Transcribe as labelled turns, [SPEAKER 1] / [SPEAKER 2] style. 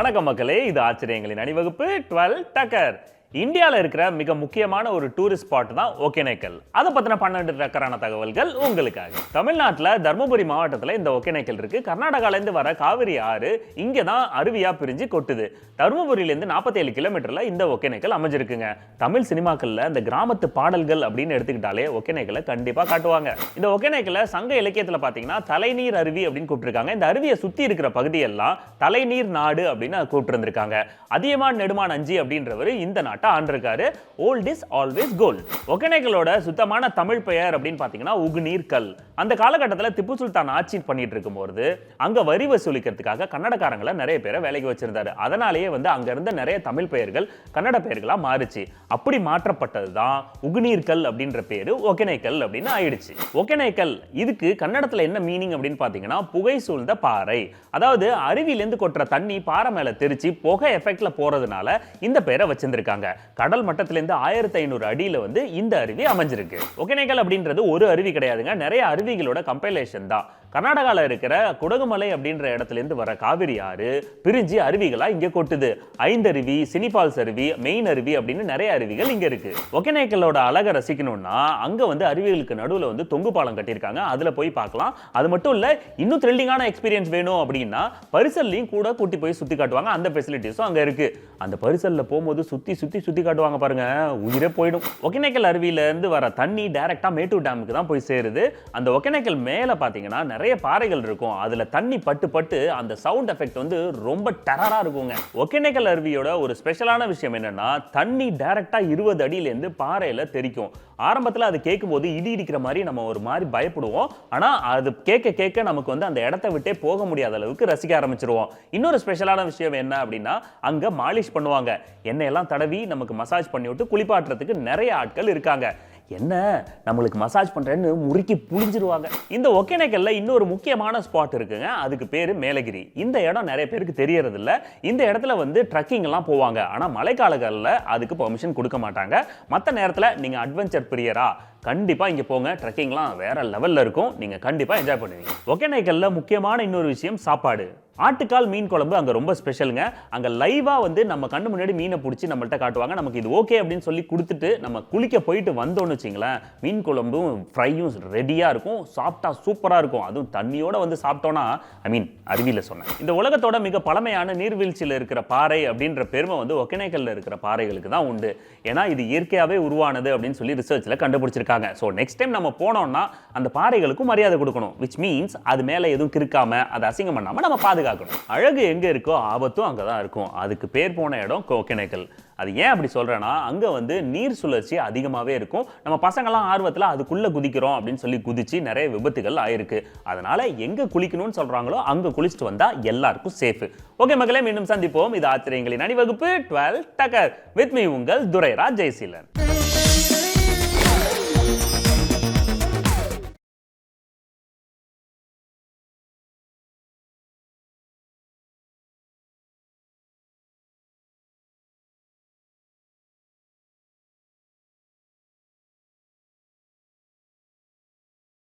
[SPEAKER 1] வணக்கம் மக்களே, இது ஆச்சரியங்களின் அணிவகுப்பு 12 டக்கர். இந்தியாவில் இருக்கிற மிக முக்கியமான ஒரு டூரிஸ்ட் ஸ்பாட் தான் ஒகேனக்கல். அதை பற்றின 12 டக்கரான தகவல்கள் உங்களுக்காக. தமிழ்நாட்டில் தர்மபுரி மாவட்டத்தில் இந்த ஒகேனக்கல் இருக்கு. கர்நாடகாலேருந்து வர காவிரி ஆறு இங்கே தான் அருவியாக பிரிஞ்சு கொட்டுது. தர்மபுரியிலேருந்து 47 கிலோமீட்டரில் இந்த ஒகேனக்கல் அமைஞ்சிருக்குங்க. தமிழ் சினிமாக்களில் இந்த கிராமத்து பாடல்கள் அப்படின்னு எடுத்துக்கிட்டாலே ஒகேனக்கலை கண்டிப்பாக காட்டுவாங்க. இந்த ஒகேனக்கலை சங்க இலக்கியத்தில் பார்த்தீங்கன்னா தலைநீர் அருவி அப்படின்னு கூப்பிட்டுருக்காங்க. இந்த அருவியை சுற்றி இருக்கிற பகுதியெல்லாம் தலைநீர் நாடு அப்படின்னு கூப்பிட்டுருந்துருக்காங்க. அதியமான் நெடுமான் அஞ்சி அப்படின்றவர் இந்த நாட்டை ஆண்டிருக்காரு. Old is always gold. ஒகேனக்கலோட சுத்தமான தமிழ் பெயர் அப்படின்னு பார்த்தீங்கன்னா உகுநீர் கல். அந்த காலகட்டத்தில் திப்பு சுல்தான் ஆட்சி பண்ணிட்டு இருக்கும்போது அங்க வரி வசூலிக்கிறதுக்காக கன்னடக்காரங்களை நிறைய பேரை வேலைக்கு வச்சிருந்தாரு. அதனாலேயே அங்க இருந்த நிறைய தமிழ் பெயர்கள் கன்னட பெயர்களா மாறுச்சு. அப்படி மாற்றப்பட்டது தான் உகுநீர் கல் அப்படின்ற பேரு ஒகேனக்கல் அப்படின்னு ஆயிடுச்சு. ஒகேனக்கல் இதுக்கு கன்னடத்துல என்ன மீனிங் அப்படின்னு பார்த்தீங்கன்னா புகை சூழ்ந்த பாறை. அதாவது அருவியிலேருந்து கொட்டுற தண்ணி பாறை மேல தெரிச்சு புகை எஃபெக்ட்ல போறதுனால இந்த பேரை வச்சிருந்திருக்காங்க. கடல் மட்டத்திலிருந்து 1500 அடியில இந்த அருவி அமைஞ்சிருக்கு. ஒகேனக்கல் அப்படின்றது ஒரு அருவி கிடையாதுங்க, நிறைய அருவிகளோட கம்பைலேஷன் தான். கர்நாடகாவில் இருக்கிற குடகுமலை அப்படின்ற இடத்துல இருந்து வர காவிரி ஆறு பிரிஞ்சு அருவிகளா இங்க கொட்டுது. ஐந்தருவி, சினிபால்ஸ் அருவி, மெயின் அருவி அப்படின்னு நிறைய அருவிகள் இங்க இருக்கு. ஒகேனக்கலோட அழகை ரசிக்கணும்னா அங்க அருவிகளுக்கு நடுவில் தொங்கு பாலம் கட்டியிருக்காங்க. அதுல போய் பார்க்கலாம். அது மட்டும் இல்ல, இன்னும் த்ரில்லிங்கான எக்ஸ்பீரியன்ஸ் வேணும் அப்படின்னா பரிசல்லையும் கூட கூட்டி போய் சுத்தி காட்டுவாங்க. அந்த ஃபெசிலிட்டிஸும் அங்க இருக்கு. அந்த பரிசல்ல போகும்போது சுத்தி காட்டுவாங்க பாருங்க, உயிரே போயிடும். ஒகேனக்கல் அருவியில இருந்து வர தண்ணி டைரக்டா மேட்டூர் டேமுக்கு தான் போய் சேருது. அந்த ஒகேனக்கல் மேல பாத்தீங்கன்னா நிறைய பாறைகள் இருக்கும். அதுல தண்ணி பட்டு அந்த சவுண்ட் எஃபெக்ட் ரொம்ப டெரரா இருக்குங்க. ஒகேனக்கல் அருவியோட ஒரு ஸ்பெஷலான விஷயம் என்னன்னா தண்ணி டைரக்டா 20 அடியில இருந்து பாறையில தெரிக்கும். ஆரம்பத்துல அது கேட்கும்போது இடி இடிக்கிற மாதிரி நம்ம ஒரு மாதிரி பயப்படுவோம். ஆனா அது கேட்க நமக்கு அந்த இடத்தை விட்டே போக முடியாத அளவுக்கு ரசிக்க ஆரம்பிச்சிருவோம். இன்னொரு ஸ்பெஷலான விஷயம் என்ன அப்படின்னா அங்க மாலிஷ் பண்ணுவாங்க. எண்ணெயெல்லாம் தடவி நமக்கு மசாஜ் பண்ணி விட்டு குளிப்பாட்டுறதுக்கு நிறைய ஆட்கள் இருக்காங்க. என்ன நம்மளுக்கு மசாஜ் பண்றேன்னு முறுக்கி புளிஞ்சிருவாங்க. இந்த ஒகேனக்கல்ல இன்னொரு முக்கியமான ஸ்பாட் இருக்குங்க. அதுக்கு பேரு மேலகிரி. இந்த இடம் நிறைய பேருக்கு தெரியறது இல்ல. இந்த இடத்துல ட்ரக்கிங் எல்லாம் போவாங்க. ஆனா மழைக்காலங்கள்ல அதுக்கு பெர்மிஷன் கொடுக்க மாட்டாங்க. மற்ற நேரத்துல நீங்க அட்வென்ச்சர் பிரியரா கண்டிப்பா இங்க போங்க. ட்ரெக்கிங்லாம் வேற லெவல்ல இருக்கும். நீங்க கண்டிப்பா என்ஜாய் பண்ணுவீங்க. ஒகேனக்கல்ல முக்கியமான இன்னொரு விஷயம் சாப்பாடு. ஆட்டுக்கால் மீன் குழம்பு அங்க ரொம்ப ஸ்பெஷலுங்க. அங்க லைவா நம்ம கண்ணு முன்னாடி மீனை பிடிச்சி நம்மள்ட்ட காட்டுவாங்க. நமக்கு இது ஓகே அப்படின்னு சொல்லி கொடுத்துட்டு நம்ம குளிக்க போயிட்டு வந்தோம்னு வச்சுங்களேன், மீன் குழம்பும் ஃப்ரையும் ரெடியா இருக்கும். சாப்பிட்டா சூப்பரா இருக்கும். அதுவும் தண்ணியோட சாப்பிட்டோம்னா, அருவியில சொன்னேன். இந்த உலகத்தோட மிக பழமையான நீர்வீழ்ச்சியில் இருக்கிற பாறை அப்படின்ற பெருமை ஒகேனக்கல்ல இருக்கிற பாறைகளுக்கு தான் உண்டு. ஏன்னா இது இயற்கையாவே உருவானது அப்படின்னு சொல்லி ரிசர்ச்ல கண்டுபிடிச்சிருக்காங்க. ஸோ நெக்ஸ்ட் டைம் நம்ம போனோம்னா அந்த பாறைகளுக்கும் மரியாதை கொடுக்கணும். விச் மீன்ஸ் அது மேல எதுவும் கிறுக்காம அதை அசிங்கம் பண்ணாம நம்ம பாதுகாக்கணும். அழகு எங்க இருக்கோ ஆபத்தும் அங்கதான் இருக்கும். அதுக்கு பேர் போன இடம் ஒகேனக்கல். அது ஏன் அப்படி சொல்றேன்னா அங்க நீர் சுழற்சி அதிகமாவே இருக்கும். நம்ம பசங்கெல்லாம் ஆர்வத்துல அதுக்குள்ள குதிக்கிறோம் அப்படின்னு சொல்லி குதிச்சு நிறைய விபத்துகள் ஆயிருக்கு. அதனால எங்க குளிக்கணும்னு சொல்றாங்களோ அங்க குளிச்சுட்டு வந்தா எல்லாருக்கும் சேஃப். ஓகே மக்களே, மீண்டும் சந்திப்போம். இது ஆச்சரியங்களின் அணிவகுப்பு 12 டக்கர். வித் மீ உங்கள் துரைராஜ் ஜெயசீலன்.